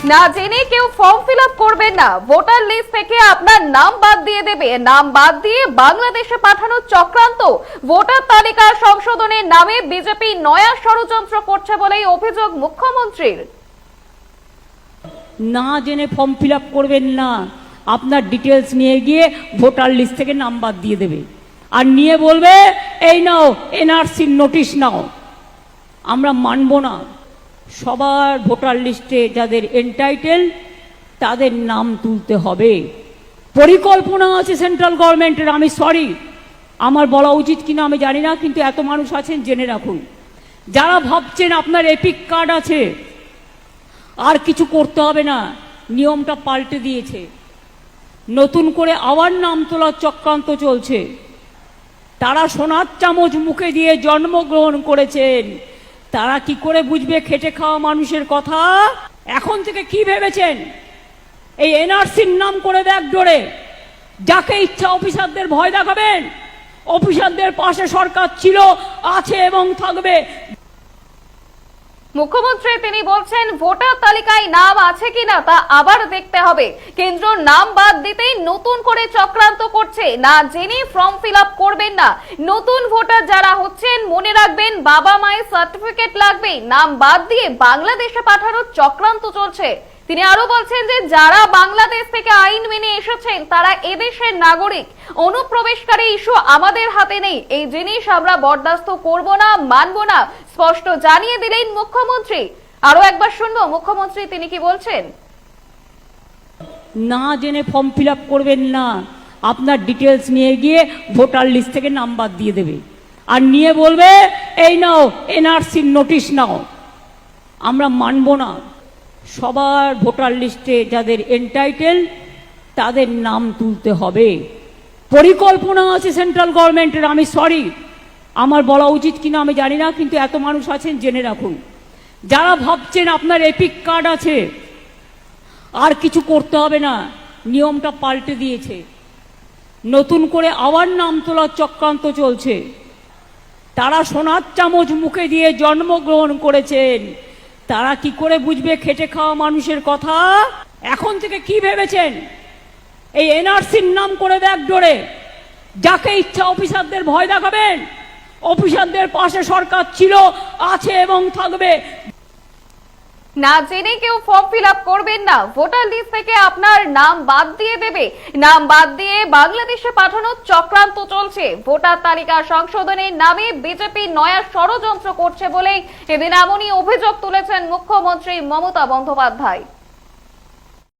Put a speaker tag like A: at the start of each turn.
A: না জেনে কেউ ফর্ম ফিল আপ করবেন না, ভোটার লিস্ট থেকে আপনার নাম বাদ দিয়ে দেবে। নাম বাদ দিয়ে বাংলাদেশে পাঠানোর চক্রান্ত, ভোটার তালিকা সংশোধনের নামে বিজেপি নয়া ষড়যন্ত্র করছে বলেই অভিযোগ মুখ্যমন্ত্রীর।
B: না জেনে ফর্ম ফিল আপ করবেন না, আপনার ডিটেলস নিয়ে গিয়ে ভোটার লিস্ট থেকে নাম বাদ দিয়ে দেবে আর নিয়ে বলবে এই নাও এনআরসি নোটিশ নাও। আমরা মানব না। সবার ভোটার লিস্টে যাদের এনটাইটেল তাদের নাম তুলতে হবে। পরিকল্পনা আছে সেন্ট্রাল গভর্নমেন্টের। আমি সরি, আমার বলা উচিত কিনা আমি জানি না, কিন্তু এত মানুষ আছেন জেনে রাখুন। যারা ভাবছেন আপনার এপিক কার্ড আছে আর কিছু করতে হবে না, নিয়মটা পাল্টে দিয়েছে। নতুন করে আবার নাম তোলার চক্রান্ত চলছে। তারা সোনার চামচ মুখে দিয়ে জন্মগ্রহণ করেছেন, তারা কি করে বুঝবে খেটে খাওয়া মানুষের কথা? এখন থেকে কি ভেবেছেন এই এনআরসির নাম করে ব্যাগ ডোরে যাকে ইচ্ছা অফিসারদের ভয় দেখাবেন? অফিসারদের পাশে সরকার ছিল, আছে এবং থাকবে।
A: মুখ্যমন্ত্রী তিনি বলছেন ভোটার তালিকায় নাম আছে কিনা তা আবার দেখতে হবে। কেন্দ্র নাম বাদ দিতেই নতুন করে চক্রান্ত করছে। না জেনে ফর্ম ফিল আপ করবেন না। নতুন ভোটার যারা হচ্ছেন মনে রাখবেন বাবা মায়ের সার্টিফিকেট লাগবে। নাম বাদ দিয়ে বাংলাদেশে পাঠানোর চক্রান্ত চলছে। তিনি আরো বলছেন যে যারা বাংলাদেশ থেকে আইন মেনে এসেছেন তারা এদেশের নাগরিক। অনুপ্রবেশকারী ইস্যু আমাদের হাতে নেই। এই জিনিস আমরা বরদাস্ত করব না, মানব না, স্পষ্ট জানিয়ে দিলেন মুখ্যমন্ত্রী। আরো একবার শুনবো মুখ্যমন্ত্রী তিনি কি বলছেন।
B: না জেনে ফর্ম ফিল আপ করবেন না, আপনার ডিটেলস নিয়ে গিয়ে ভোটার লিস্ট থেকে নাম বাদ দিয়ে দেবে আর নিয়ে বলবে এই নাও এনআরসি নোটিশ নাও। আমরা মানব না। সবার ভোটার লিস্টে যাদের এনটাইটেল তাদের নাম তুলতে হবে। পরিকল্পনা আছে সেন্ট্রাল গভর্নমেন্টের। আমি সরি, আমার বলা উচিত কিনা আমি জানি না, কিন্তু এত মানুষ আছেন জেনে রাখুন। যারা ভাবছেন আপনার এপিক কার্ড আছে আর কিছু করতে হবে না, নিয়মটা পাল্টে দিয়েছে। নতুন করে আবার নাম তোলার চক্রান্ত চলছে। তারা সোনার চামচ মুখে দিয়ে জন্মগ্রহণ করেছেন, তারা কি করে বুঝবে খেটে খাওয়া মানুষের কথা? এখন থেকে কি ভেবেছেন এই এনআরসির নাম করে ব্যাগ ডোরে যাকে ইচ্ছা অফিসারদের ভয় দেখাবেন? অফিসারদের পাশে সরকার ছিল, আছে এবং থাকবে।
A: না জেনে কেউ ফর্ম ফিল আপ করবেন না, ভোটার লিস্ট থেকে আপনার নাম বাদ দিয়ে দেবে। নাম বাদ দিয়ে বাংলাদেশে পাঠানোর চক্রান্ত চলছে। ভোটার তালিকা সংশোধনের নামে বিজেপি নয়া ষড়যন্ত্র করছে বলেই এদিন এমনই অভিযোগ তুলেছেন মুখ্যমন্ত্রী মমতা বন্দ্যোপাধ্যায়।